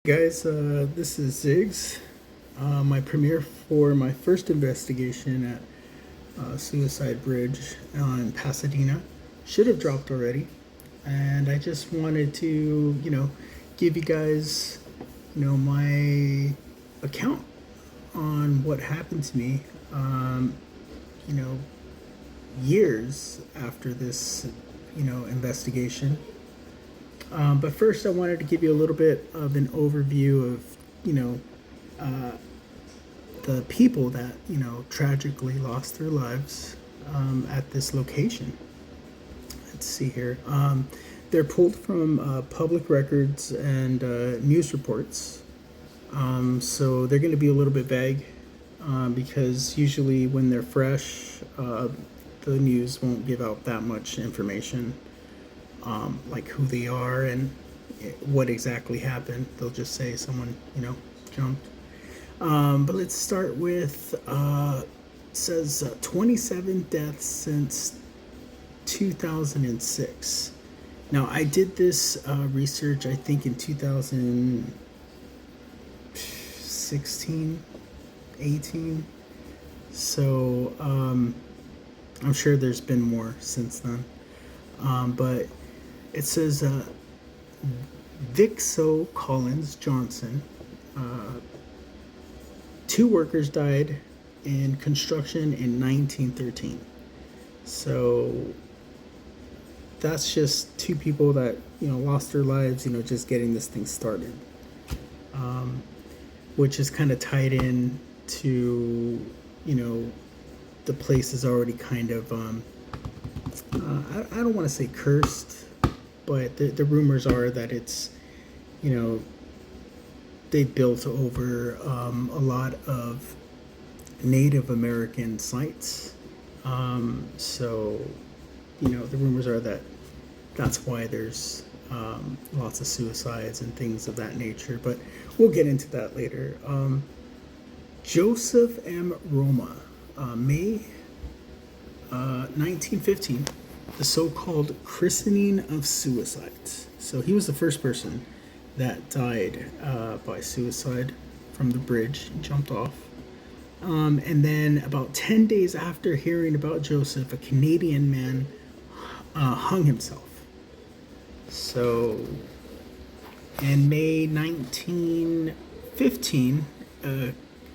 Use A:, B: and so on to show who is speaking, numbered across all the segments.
A: Guys, this is Ziggs. My premiere for my first investigation at Suicide Bridge in Pasadena should have dropped already, and I just wanted to, give you guys, my account on what happened to me, you know, years after this, investigation. But first, I wanted to give you a little bit of an overview of, the people that, tragically lost their lives at this location. Let's see here. They're pulled from public records and news reports. So they're going to be a little bit vague because usually when they're fresh, the news won't give out that much information. Like who they are and what exactly happened. They'll just say someone, jumped. But let's start with, says 27 deaths since 2006. Now, I did this research, I think, in 2016, 18. So I'm sure there's been more since then. But it says Vixo Collins Johnson. 2 workers died in construction in 1913. So that's just 2 people that lost their lives, just getting this thing started, which is kind of tied in to the place is already kind of I don't want to say cursed, but the rumors are that it's, they built over a lot of Native American sites. So, the rumors are that that's why there's lots of suicides and things of that nature. But we'll get into that later. Joseph M. Roma, May 1915, the so-called christening of suicides. So he was the first person that died by suicide from the bridge. He jumped off. And then about 10 days after hearing about Joseph, a Canadian man hung himself. So in May 1915,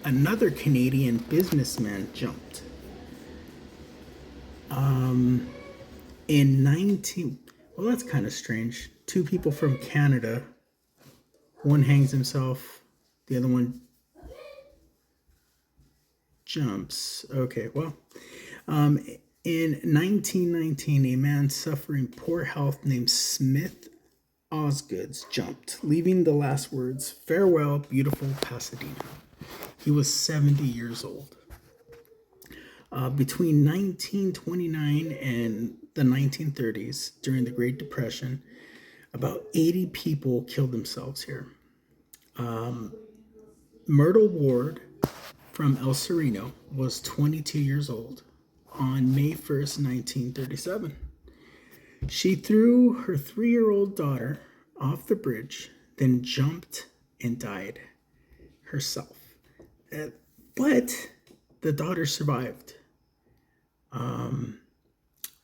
A: another Canadian businessman jumped. Well, that's kind of strange. 2 people from Canada. One hangs himself. The other one jumps. Okay, well, in 1919, a man suffering poor health named Smith Osgoods jumped, leaving the last words, "Farewell, beautiful Pasadena." He was 70 years old. Between 1929 and the 1930s, during the Great Depression, about 80 people killed themselves here. Myrtle Ward from El Sereno was 22 years old on May 1st, 1937. She threw her 3-year-old daughter off the bridge, then jumped and died herself. But the daughter survived.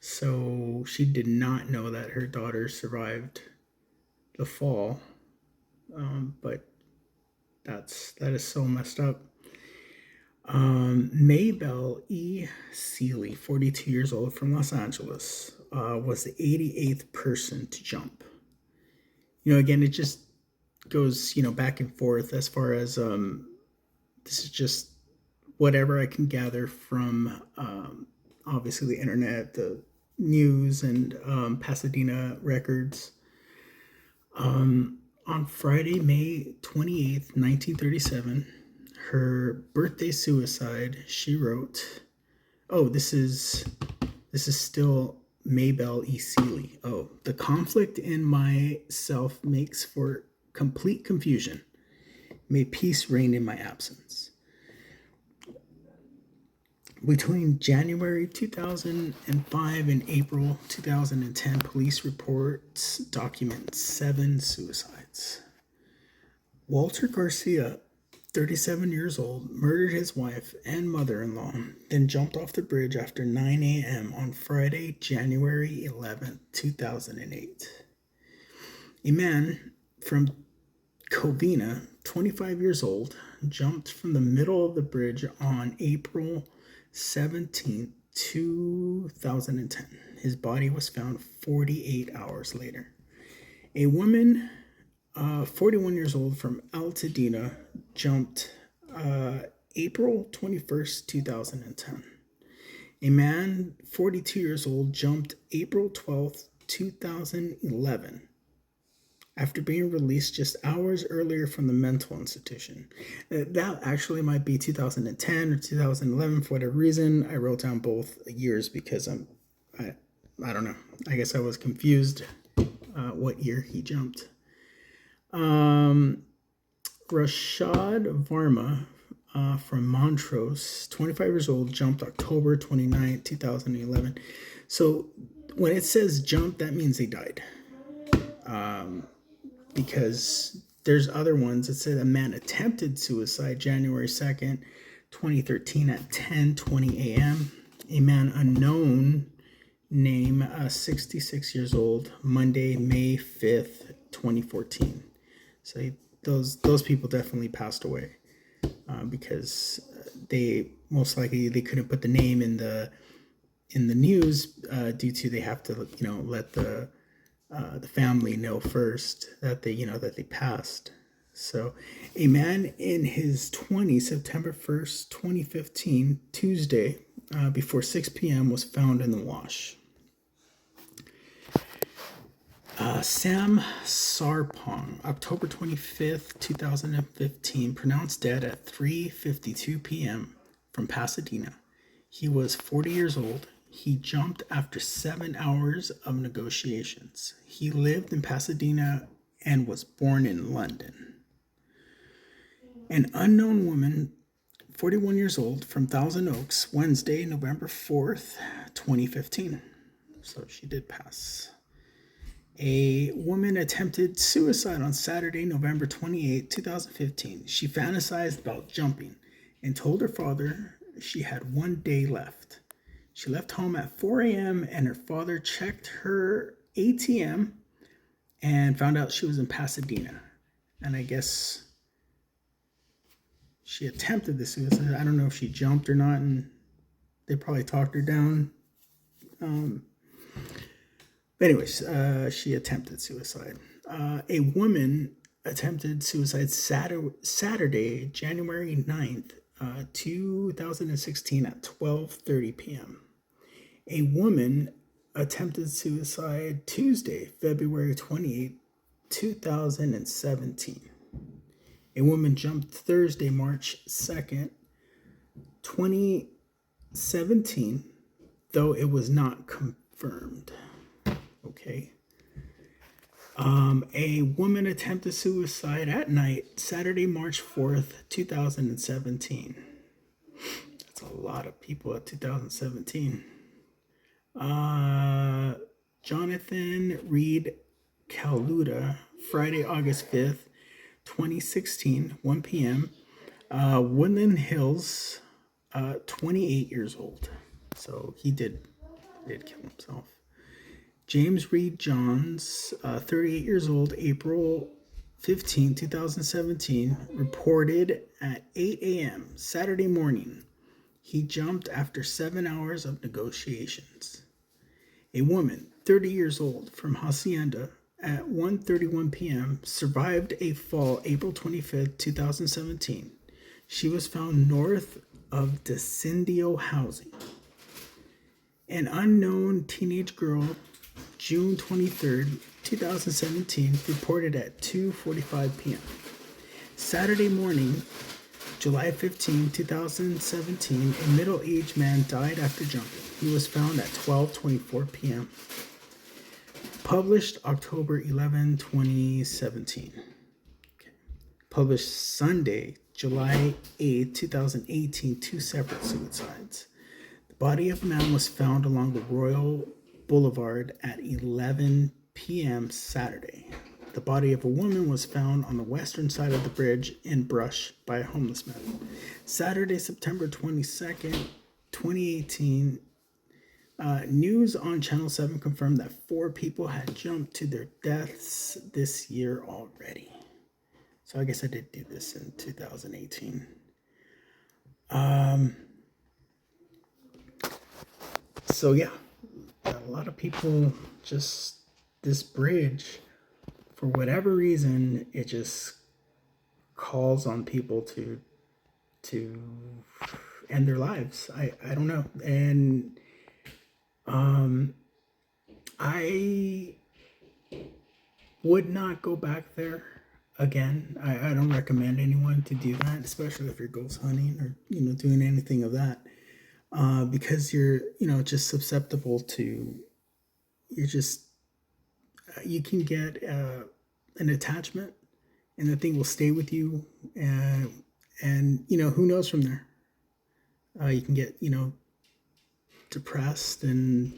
A: So she did not know that her daughter survived the fall. But that is so messed up. Maybelle E. Seeley, 42 years old, from Los Angeles, was the 88th person to jump. Again, it just goes, back and forth as far as this is just whatever I can gather from obviously the internet, the news, and Pasadena records. On Friday, May 28th, 1937, her birthday suicide, she wrote, oh, this is still Maybelle E. Seeley. Oh, the conflict in myself makes for complete confusion. May peace reign in my absence. Between January 2005 and April 2010, police reports document 7 suicides. Walter Garcia, 37 years old, murdered his wife and mother-in-law, then jumped off the bridge after 9 a.m. on Friday, January 11, 2008. A man from Covina, 25 years old, jumped from the middle of the bridge on April 17, 2010. His body was found 48 hours later. A woman, 41 years old, from Altadena, jumped April 21st, 2010. A man, 42 years old, jumped April 12th, 2011, after being released just hours earlier from the mental institution. That actually might be 2010 or 2011. For whatever reason, I wrote down both years because I don't know. I guess I was confused what year he jumped. Rashad Varma from Montrose, 25 years old, jumped October 29, 2011. So when it says jump, that means they died. Because there's other ones that say a man attempted suicide January 2nd, 2013 at 10:20 a.m. A man unknown, name 66 years old, Monday, May 5th, 2014. So those people definitely passed away because they most likely they couldn't put the name in the news due to they have to let the family know first that they passed. So a man in his 20s, September 1st, 2015, Tuesday, before 6 p.m. was found in the wash. Sam Sarpong, October 25th, 2015, pronounced dead at 3:52 p.m. from Pasadena. He was 40 years old. He jumped after 7 hours of negotiations. He lived in Pasadena and was born in London. An unknown woman, 41 years old, from Thousand Oaks, Wednesday, November 4th, 2015. So she did pass. A woman attempted suicide on Saturday, November 28, 2015. She fantasized about jumping and told her father she had 1 day left. She left home at 4 a.m. and her father checked her ATM and found out she was in Pasadena. And I guess she attempted the suicide. I don't know if she jumped or not, and they probably talked her down. But anyways, she attempted suicide. A woman attempted suicide Saturday, January 9th, 2016 at 12:30 p.m. A woman attempted suicide Tuesday, February 28, 2017. A woman jumped Thursday, March 2nd, 2017, though it was not confirmed. Okay. A woman attempted suicide at night, Saturday, March 4th, 2017. That's a lot of people at 2017. Jonathan Reed Kaluta, Friday, August 5th, 2016, 1 p.m. Woodland Hills, 28 years old. So he did kill himself. James Reed Johns, 38 years old, April 15, 2017, reported at 8 a.m. Saturday morning. He jumped after 7 hours of negotiations. A woman, 30 years old, from Hacienda, at 1:31 p.m., survived a fall April 25, 2017. She was found north of Descendio Housing. An unknown teenage girl, June 23rd, 2017, reported at 2:45 p.m. Saturday morning, July 15, 2017, a middle-aged man died after jumping. He was found at 12:24 p.m. Published October 11, 2017. Okay. Published Sunday, July 8, 2018, 2 separate suicides. The body of a man was found along the Royal Boulevard at 11 p.m. Saturday. The body of a woman was found on the western side of the bridge in brush by a homeless man. Saturday, September 22nd, 2018, news on Channel 7 confirmed that 4 people had jumped to their deaths this year already. So I guess I did do this in 2018. So yeah, a lot of people just, this bridge, for whatever reason, it just calls on people to end their lives. I don't know. And I would not go back there again. I don't recommend anyone to do that, especially if you're ghost hunting or, doing anything of that. Because you're, just susceptible to, you can get an attachment, and the thing will stay with you. And who knows from there? You can get, depressed, and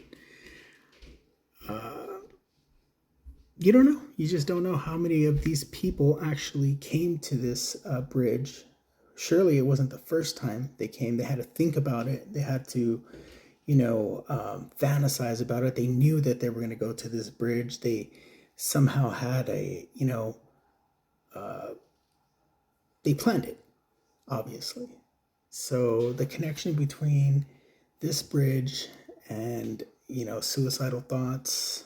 A: you don't know. You just don't know how many of these people actually came to this bridge. Surely it wasn't the first time they came. They had to think about it. They had to, fantasize about it. They knew that they were going to go to this bridge. They somehow had a, they planned it, obviously. So the connection between this bridge and, suicidal thoughts,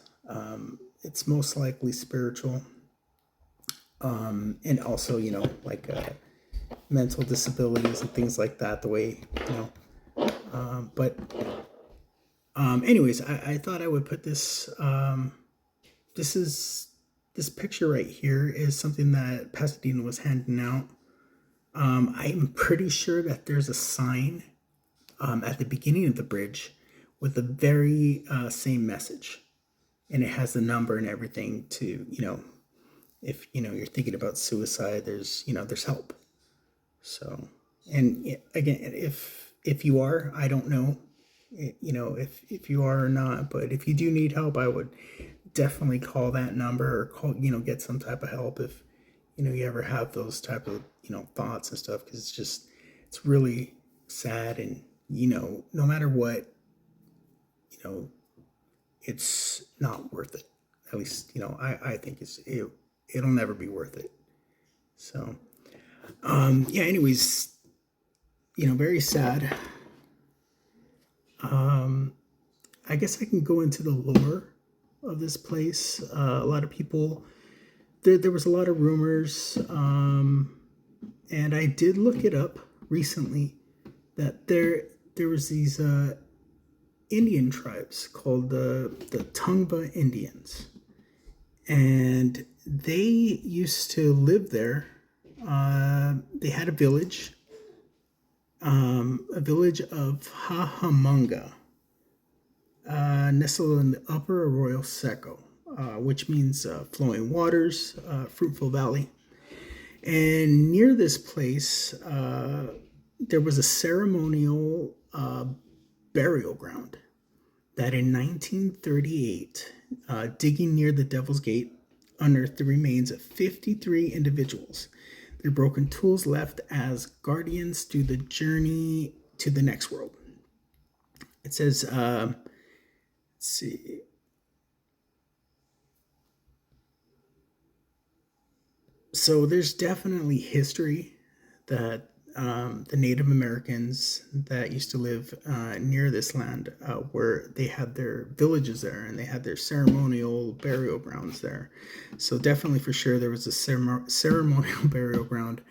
A: it's most likely spiritual. And also, like mental disabilities and things like that, the way, anyways, I thought I would put this, this picture right here is something that Pasadena was handing out. I'm pretty sure that there's a sign at the beginning of the bridge with the very same message, and it has the number and everything to, if you're thinking about suicide, there's there's help. So, and again, if you are, I don't know, if you are or not, but if you do need help, I would definitely call that number, or call, get some type of help if you ever have those type of thoughts and stuff, because it's really sad. And no matter what, it's not worth it. At least I think it'll never be worth it. So yeah, anyways, very sad. I guess I can go into the lore of this place. A lot of people, there was a lot of rumors, and I did look it up recently, that there was these Indian tribes called the Tungva Indians, and they used to live there. They had a village of Hahamunga, nestled in the upper arroyo seco, which means flowing waters, fruitful valley. And near this place, there was a ceremonial burial ground that in 1938, digging near the Devil's Gate, unearthed the remains of 53 individuals. Their broken tools left as guardians through the journey to the next world. It says, let's see. So there's definitely history that the Native Americans that used to live near this land, where they had their villages there, and they had their ceremonial burial grounds there. So definitely, for sure, there was a ceremonial burial ground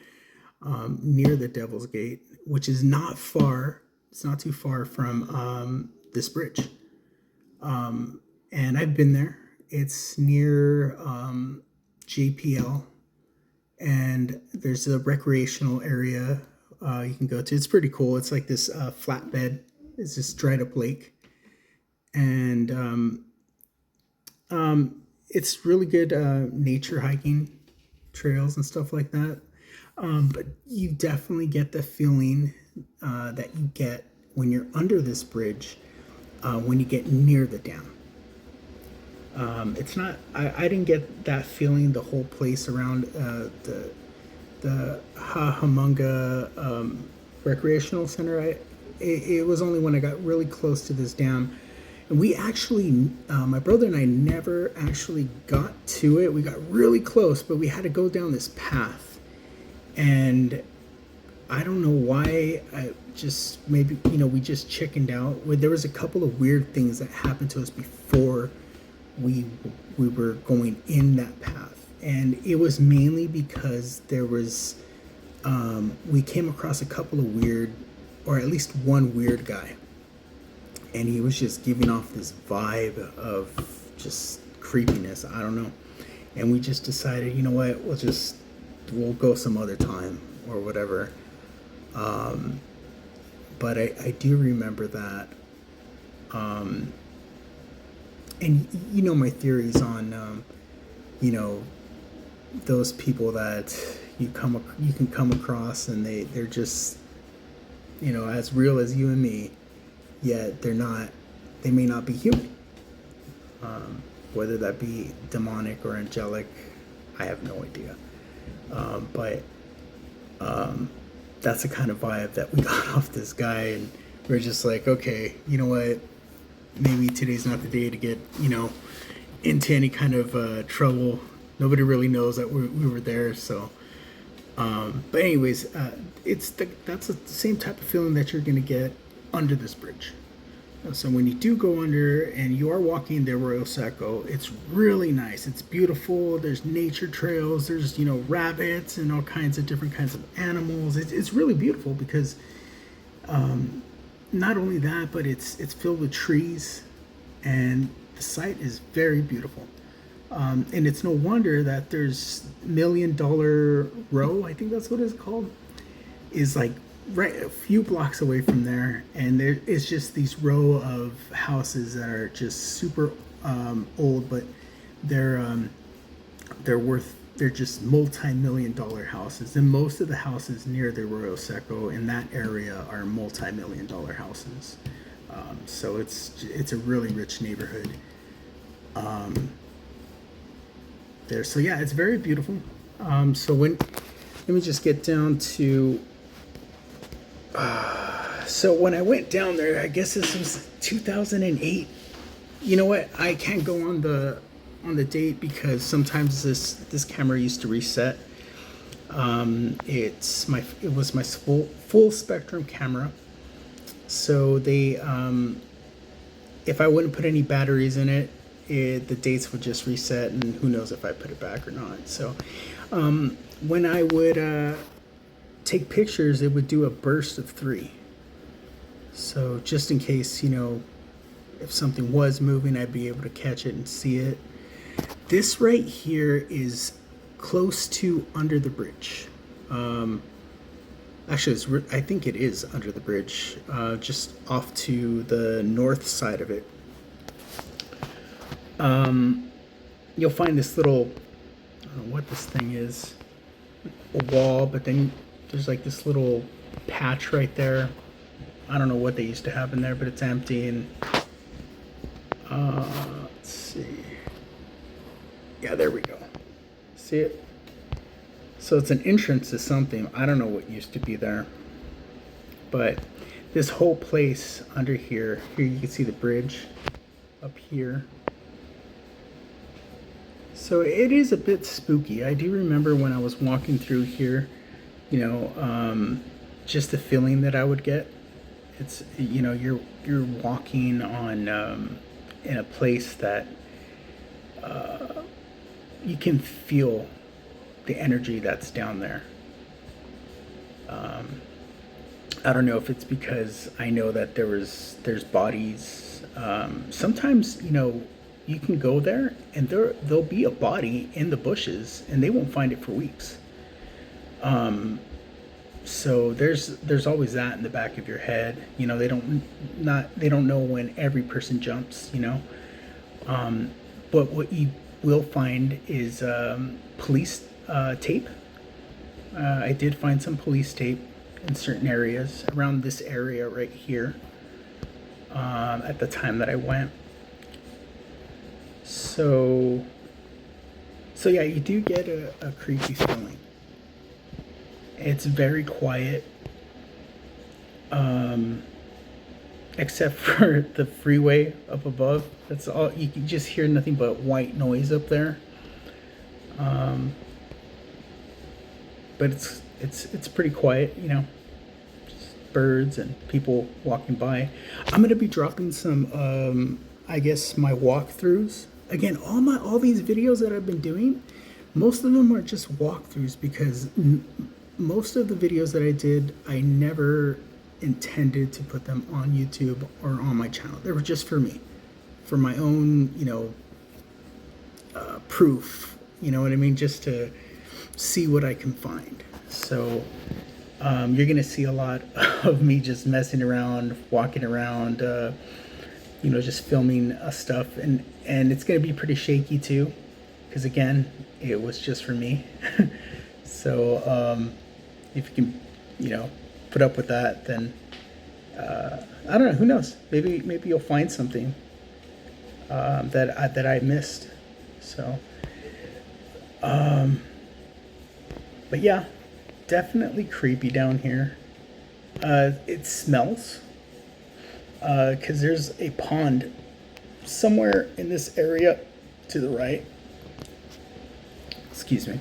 A: near the Devil's Gate, which is not far. It's not too far from this bridge. And I've been there. It's near JPL. And there's a recreational area you can go to. It's pretty cool. It's like this flatbed. It's this dried up lake. And it's really good nature hiking trails and stuff like that. But you definitely get the feeling that you get when you're under this bridge when you get near the dam. It's not. I didn't get that feeling. The whole place around the Hamunga recreational center. It was only when I got really close to this dam, and we actually, my brother and I never actually got to it. We got really close, but we had to go down this path, and I don't know why. I just maybe we just chickened out. There was a couple of weird things that happened to us before we were going in that path, and it was mainly because there was we came across a couple of weird, or at least one weird guy, and he was just giving off this vibe of just creepiness. I don't know, and we just decided, you know what, we'll go some other time or whatever. But I do remember that. And my theories on those people that you can come across, and they're just as real as you and me, yet they may not be human. Whether that be demonic or angelic, I have no idea. But that's the kind of vibe that we got off this guy, and we're just like, okay, you know what, maybe today's not the day to get into any kind of trouble. Nobody really knows that we were there. So but anyways, that's the same type of feeling that you're gonna get under this bridge. So when you do go under and you are walking the Arroyo Seco, it's really nice. It's beautiful. There's nature trails. There's rabbits and all kinds of different kinds of animals. It's really beautiful because not only that, but it's filled with trees, and the site is very beautiful. And it's no wonder that there's $1 Million Row, I think that's what it's called, is like right a few blocks away from there, and there is just these row of houses that are just super old, but they're just multi-million-dollar houses, and most of the houses near the Arroyo Seco in that area are multi-million-dollar houses. So it's a really rich neighborhood there. So yeah, it's very beautiful. So let me just get down to. So when I went down there, I guess this was 2008. You know what? I can't go on the date because sometimes this camera used to reset. It was my full spectrum camera. So they if I wouldn't put any batteries in it, the dates would just reset, and who knows if I put it back or not. So when I would take pictures, it would do a burst of 3. So just in case, if something was moving, I'd be able to catch it and see it. This right here is close to under the bridge. Actually, I think it is under the bridge, just off to the north side of it. You'll find this little, I don't know what this thing is, a wall, but then there's like this little patch right there. I don't know what they used to have in there, but it's empty. And let's see. Yeah, there we go. See it? So it's an entrance to something. I don't know what used to be there. But this whole place under here you can see the bridge up here. So it is a bit spooky. I do remember when I was walking through here, just the feeling that I would get. It's you're walking on in a place that you can feel the energy that's down there. I don't know if it's because I know that there's bodies. Sometimes you can go there and there'll be a body in the bushes and they won't find it for weeks. So there's always that in the back of your head. They don't know when every person jumps. But what you will find is police tape. I did find some police tape in certain areas around this area right here at the time that I went. So yeah, you do get a creepy feeling. It's very quiet, except for the freeway up above. That's all. You can just hear nothing but white noise up there. But it's pretty quiet, you know. Just birds and people walking by. I'm gonna be dropping some, I guess, my walkthroughs. Again, all these videos that I've been doing, most of them are just walkthroughs because most of the videos that I did, I never intended to put them on YouTube or on my channel. They were just for me, for my own, you know, proof. You know what I mean? Just to see what I can find. So you're gonna see a lot of me just messing around, walking around, you know, just filming stuff, and it's gonna be pretty shaky too, because again, it was just for me. So if you can, you know, put up with that, then I don't know. Who knows? Maybe you'll find something that I missed. So, but yeah, definitely creepy down here. It smells because there's a pond somewhere in this area to the right. Excuse me,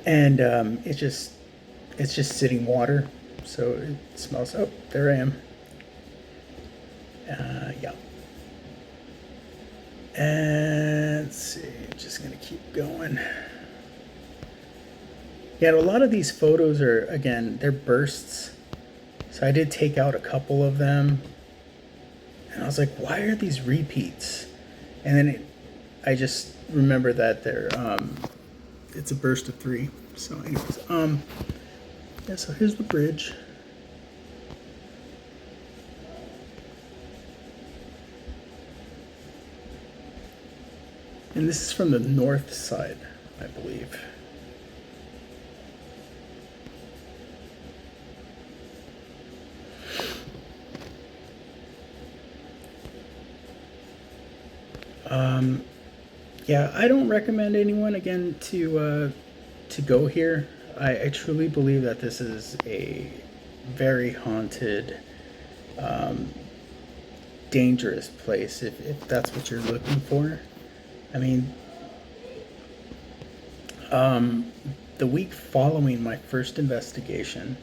A: and it's just sitting water, so it smells. Oh, there I am. Yeah. And let's see, I'm just gonna keep going. Yeah, a lot of these photos are, again, they're bursts. So I did take out a couple of them. And I was like, why are these repeats? And then I just remember that they're, it's a burst of 3. So anyways, yeah, so here's the bridge. And this is from the north side, I believe. Yeah, I don't recommend anyone, again, to go here. I truly believe that this is a very haunted, dangerous place, if that's what you're looking for. I mean, the week following my first investigation,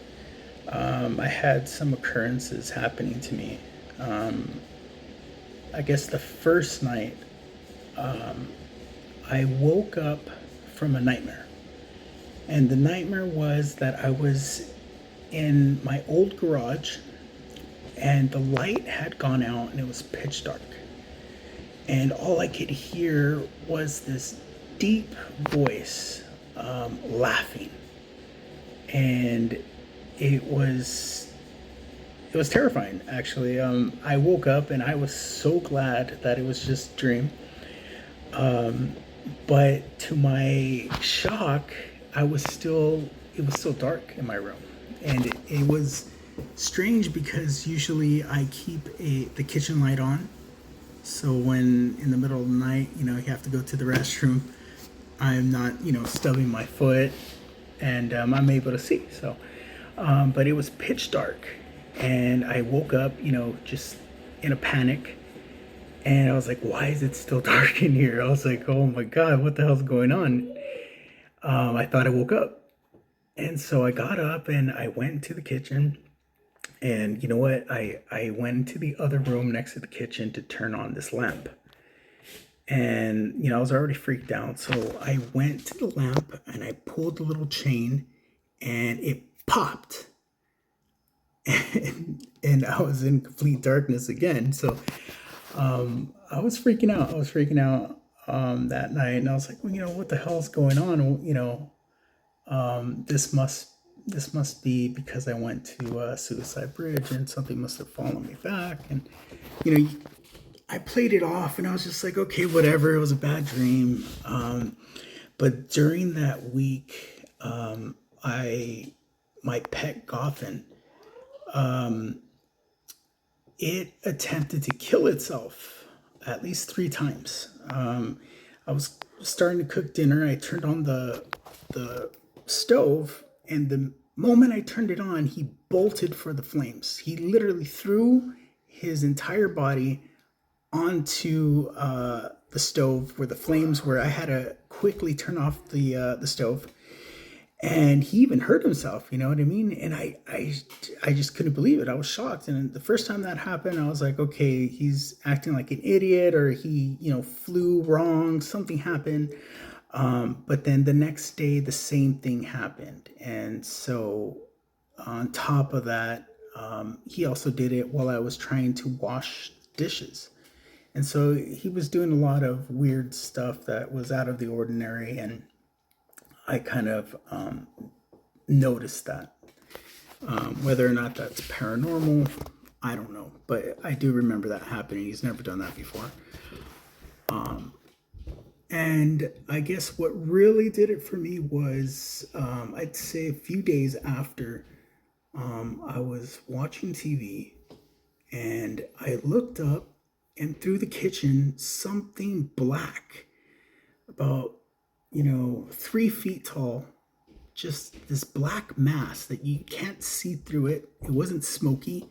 A: I had some occurrences happening to me. I guess the first night, I woke up from a nightmare. And the nightmare was that I was in my old garage and the light had gone out and it was pitch dark. And all I could hear was this deep voice laughing. And it was terrifying, actually. I woke up and I was so glad that it was just a dream. But to my shock, it was still dark in my room. And it was strange because usually I keep the kitchen light on. So when in the middle of the night, you know, you have to go to the restroom, I'm not, you know, stubbing my foot, and I'm able to see. So, but it was pitch dark, and I woke up, you know, just in a panic, and I was like, why is it still dark in here? I was like, oh my God, what the hell's going on? I thought I woke up, and so I got up and I went into the kitchen. And you know what? I went into the other room next to the kitchen to turn on this lamp. And, you know, I was already freaked out. So I went to the lamp and I pulled the little chain and it popped. And I was in complete darkness again. So I was freaking out. That night. And I was like, well, you know, what the hell's going on? You know, this must be because I went to Suicide Bridge and something must have followed me back. And, you know, I played it off and I was just like, okay, whatever. It was a bad dream. But during that week, my pet Goffin, it attempted to kill itself at least 3 times. I was starting to cook dinner. I turned on the stove, and the moment I turned it on, he bolted for the flames. He literally threw his entire body onto the stove where the flames were. I had to quickly turn off the stove, and he even hurt himself. You know what I mean? And I just couldn't believe it. I was shocked. And the first time that happened, I was like, okay, he's acting like an idiot, or he flew wrong. Something happened. But then the next day, the same thing happened, and so on top of that, he also did it while I was trying to wash dishes. And so he was doing a lot of weird stuff that was out of the ordinary, and I kind of noticed that. Whether or not that's paranormal, I don't know. But I do remember that happening. He's never done that before. And I guess what really did it for me was, I'd say a few days after, I was watching TV, and I looked up, and through the kitchen, something black, about 3 feet tall, just this black mass that you can't see through it. It wasn't smoky.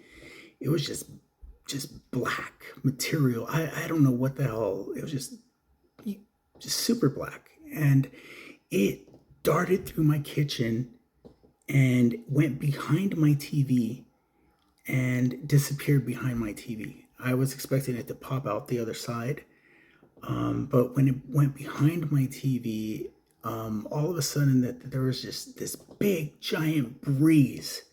A: It was just black material. I don't know what the hell. It was just super black, and it darted through my kitchen and went behind my TV and disappeared behind my TV. I was expecting it to pop out the other side, but when it went behind my TV, all of a sudden there was just this big giant breeze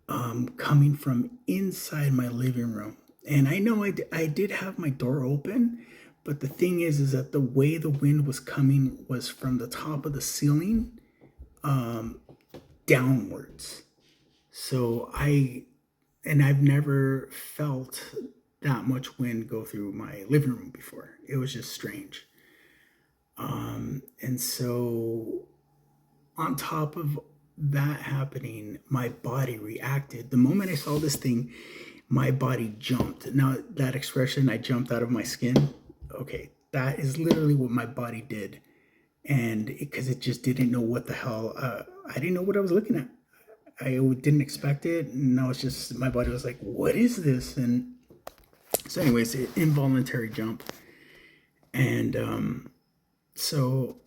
A: coming from inside my living room. And I know I did have my door open, but the thing is that the way the wind was coming was from the top of the ceiling downwards. So I've never felt that much wind go through my living room before. It was just strange. And so on top of that happening, my body reacted. The moment I saw this thing, my body jumped. Now, that expression, I jumped out of my skin, okay, that is literally what my body did. And because it just didn't know what the hell, I didn't know what I was looking at. I didn't expect it, and I was just, my body was like, what is this? And so anyways, an involuntary jump. And so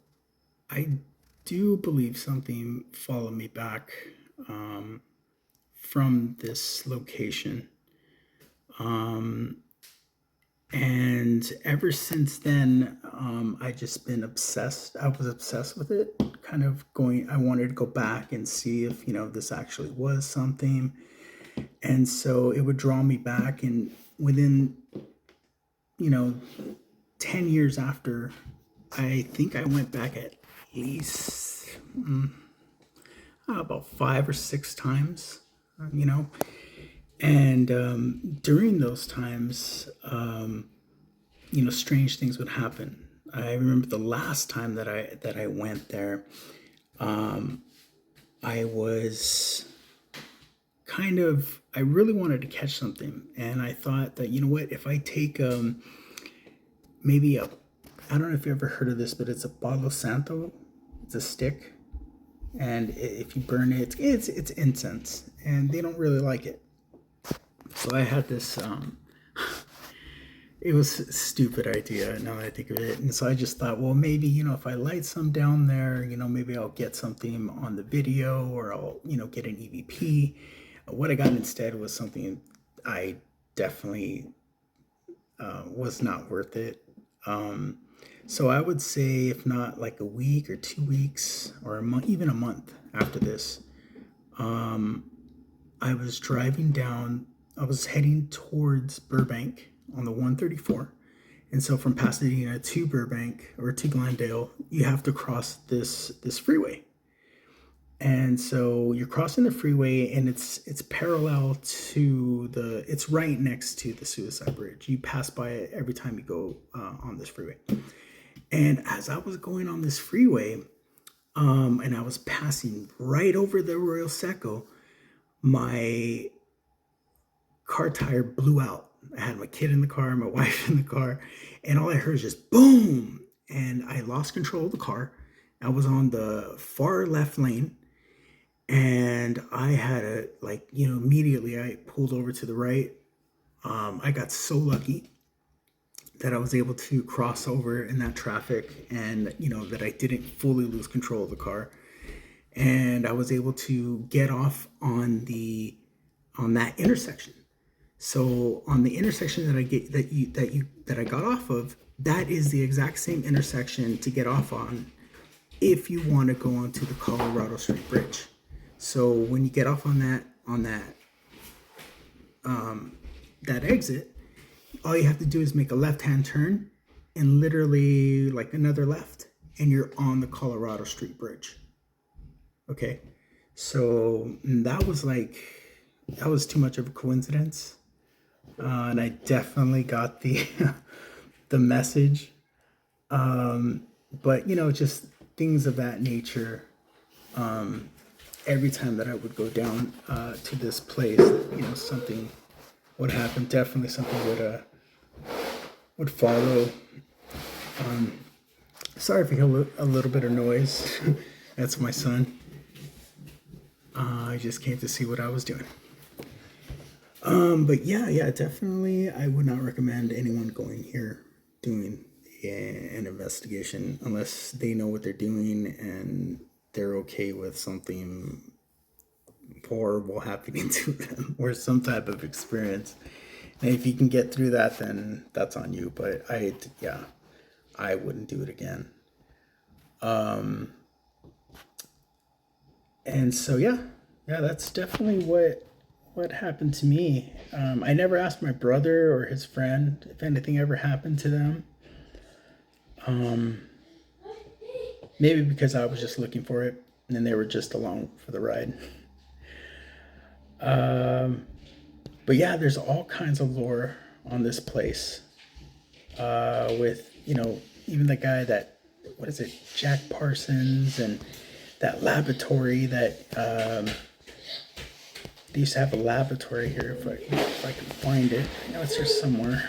A: I do believe something followed me back from this location. And ever since then, I just been obsessed. I was obsessed with it, kind of I wanted to go back and see if, this actually was something. And so it would draw me back. And within, 10 years after, I think I went back at least about 5 or 6 times, And during those times, strange things would happen. I remember the last time that I went there, I was I really wanted to catch something, and I thought that, if I take maybe I don't know if you ever heard of this, but it's a Palo Santo. It's a stick, and if you burn it, it's incense, and they don't really like it. So I had this, it was a stupid idea now that I think of it. And so I just thought, well, maybe, if I light some down there, maybe I'll get something on the video, or I'll, get an EVP. What I got instead was something I definitely was not worth it. So I would say, if not like a week or 2 weeks or a month, even a month after this, I was driving down. I was heading towards Burbank on the 134. And so from Pasadena to Burbank or to Glendale, you have to cross this freeway. And so you're crossing the freeway, and it's parallel to it's right next to the Suicide Bridge. You pass by it every time you go on this freeway. And as I was going on this freeway, and I was passing right over the arroyo seco, my car tire blew out. I had my kid in the car, my wife in the car, and all I heard was just boom. And I lost control of the car. I was on the far left lane, and I had a, like, immediately I pulled over to the right. I got so lucky that I was able to cross over in that traffic, and that I didn't fully lose control of the car, and I was able to get off on that intersection. So on the intersection that I got off of, that is the exact same intersection to get off on if you want to go onto the Colorado Street Bridge. So when you get off on that exit, all you have to do is make a left-hand turn and literally like another left, and you're on the Colorado Street Bridge. Okay, so that was too much of a coincidence, and I definitely got the the message. But just things of that nature. Every time that I would go down to this place, something would happen. Definitely something would follow. Sorry if you hear a little bit of noise. That's my son. I just came to see what I was doing. But yeah, definitely I would not recommend anyone going here doing an investigation unless they know what they're doing and they're okay with something horrible happening to them or some type of experience. And if you can get through that, then that's on you. But I wouldn't do it again. And so that's definitely what happened to me. I never asked my brother or his friend if anything ever happened to them. Maybe because I was just looking for it and then they were just along for the ride. But yeah, there's all kinds of lore on this place. With, even the guy that, what is it, Jack Parsons, and that laboratory that, they used to have a laboratory here, if I can find it. I know it's here somewhere.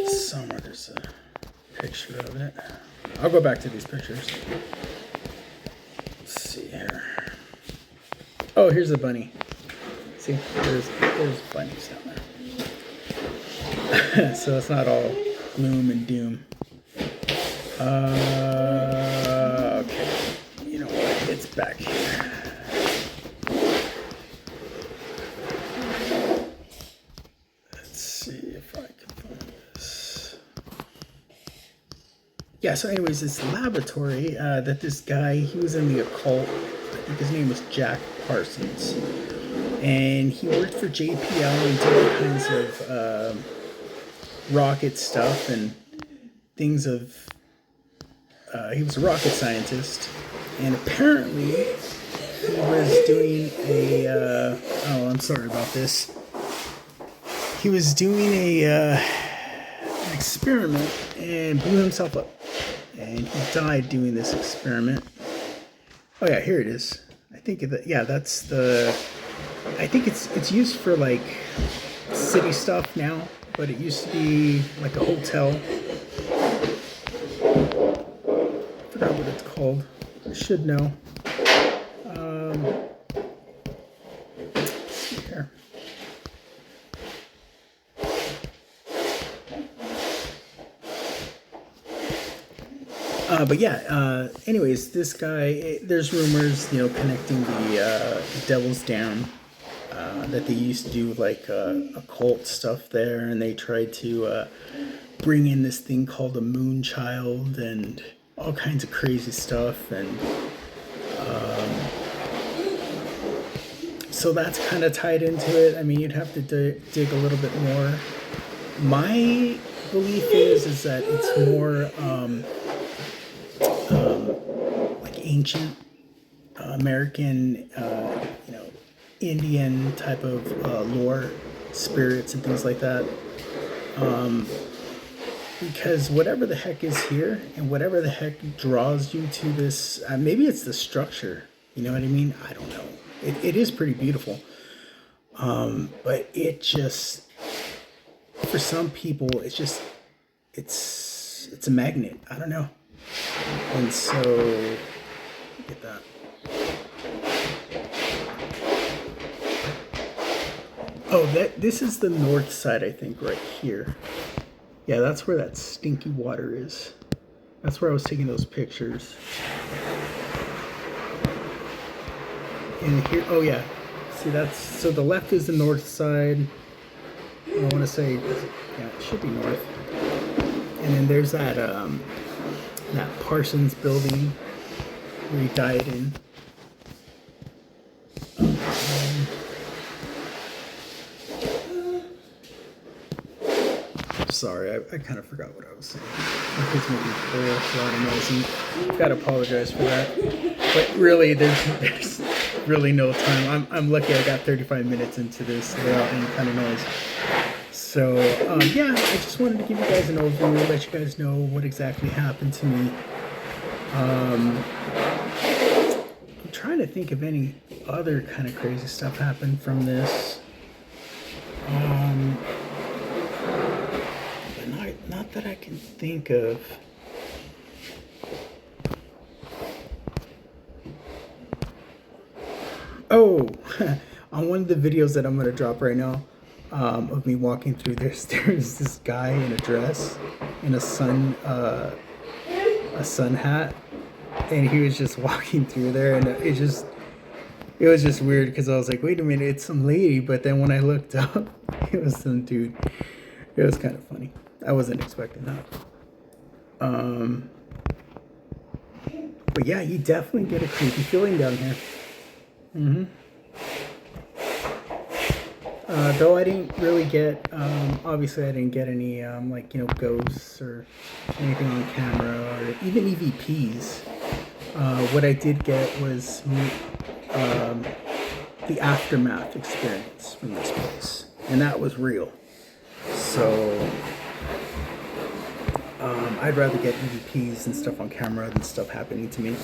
A: Somewhere there's a picture of it. I'll go back to these pictures. Let's see here. Oh, here's a bunny. See, there's bunnies down there. So it's not all gloom and doom. Okay. You know what? It's back here. Let's see if I can find this. Yeah, so anyways, this laboratory that this guy, he was in the occult. I think his name was Jack Parsons. And he worked for JPL and did all kinds of rocket stuff and things of... he was a rocket scientist. And apparently he was doing a... oh, I'm sorry about this. He was doing an experiment and blew himself up. And he died doing this experiment. Oh yeah, here it is. I think that's the... I think it's used for like city stuff now, but it used to be like a hotel. I forgot what it's called. I should know. Let's see here. But yeah, anyways, this guy, there's rumors, connecting the Devil's Dam, that they used to do like occult stuff there, and they tried to bring in this thing called a moon child and all kinds of crazy stuff. And so that's kind of tied into it. I mean, you'd have to dig a little bit more. My belief is that it's more like ancient American, Indian type of lore, spirits and things like that. Because whatever the heck is here and whatever the heck draws you to this, maybe it's the structure, you know what I mean? I don't know. It is pretty beautiful. But it just, for some people, it's a magnet. I don't know. And so, get that. Oh, this is the north side, I think, right here. Yeah, that's where that stinky water is. That's where I was taking those pictures. And here, oh yeah, see so the left is the north side. I want to say, yeah, it should be north. And then there's that Parsons building where he died in. Sorry, I kind of forgot what I was saying. My kids make me a lot of noise, and I've got to apologize for that. But really, there's really no time. I'm lucky I got 35 minutes into this without any kind of noise. So, yeah, I just wanted to give you guys an overview, let you guys know what exactly happened to me. I'm trying to think of any other kind of crazy stuff happened from this. But not that I can think of. Oh, on one of the videos that I'm going to drop right now, of me walking through, there's this guy in a dress, in a sun hat, and he was just walking through there, and it was just weird because I was like, wait a minute, it's some lady, but then when I looked up, it was some dude. It was kind of funny. I wasn't expecting that. But yeah, you definitely get a creepy feeling down here. Though I didn't really get, obviously I didn't get any, like, ghosts or anything on camera or even EVPs. What I did get was the aftermath experience from this place, and that was real. So I'd rather get EVPs and stuff on camera than stuff happening to me.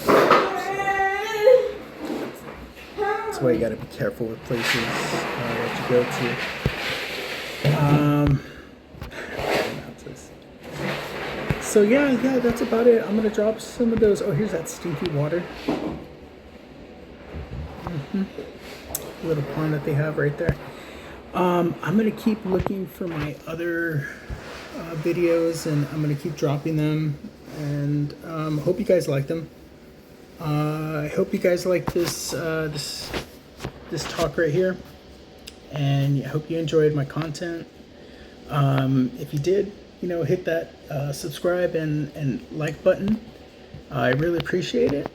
A: That's why you gotta be careful with places that you go to. So yeah, that's about it. I'm gonna drop some of those. Oh, here's that stinky water. Little pond that they have right there. I'm gonna keep looking for my other videos, and I'm gonna keep dropping them, and hope you guys like them. I hope you guys like this talk right here, and I hope you enjoyed my content. If you did, hit that subscribe and like button. I really appreciate it.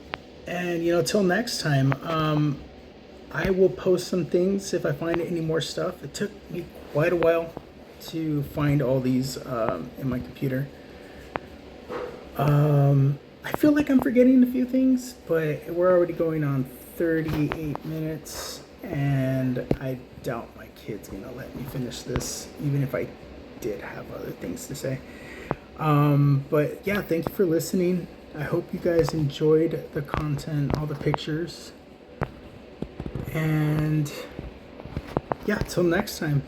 A: And till next time, I will post some things if I find any more stuff. It took me quite a while to find all these in my computer. I feel like I'm forgetting a few things, but we're already going on 38 minutes, and I doubt my kid's gonna let me finish this, even if I did have other things to say. But yeah, thank you for listening. I hope you guys enjoyed the content, all the pictures, and yeah, till next time.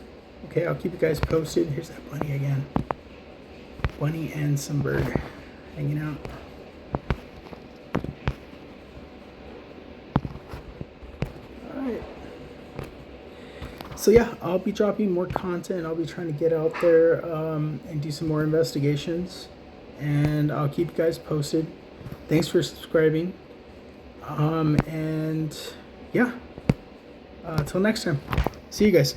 A: Okay, I'll keep you guys posted. Here's that bunny again. Bunny and some bird hanging out. Alright. So yeah, I'll be dropping more content. I'll be trying to get out there and do some more investigations. And I'll keep you guys posted. Thanks for subscribing. And yeah, till next time. See you guys.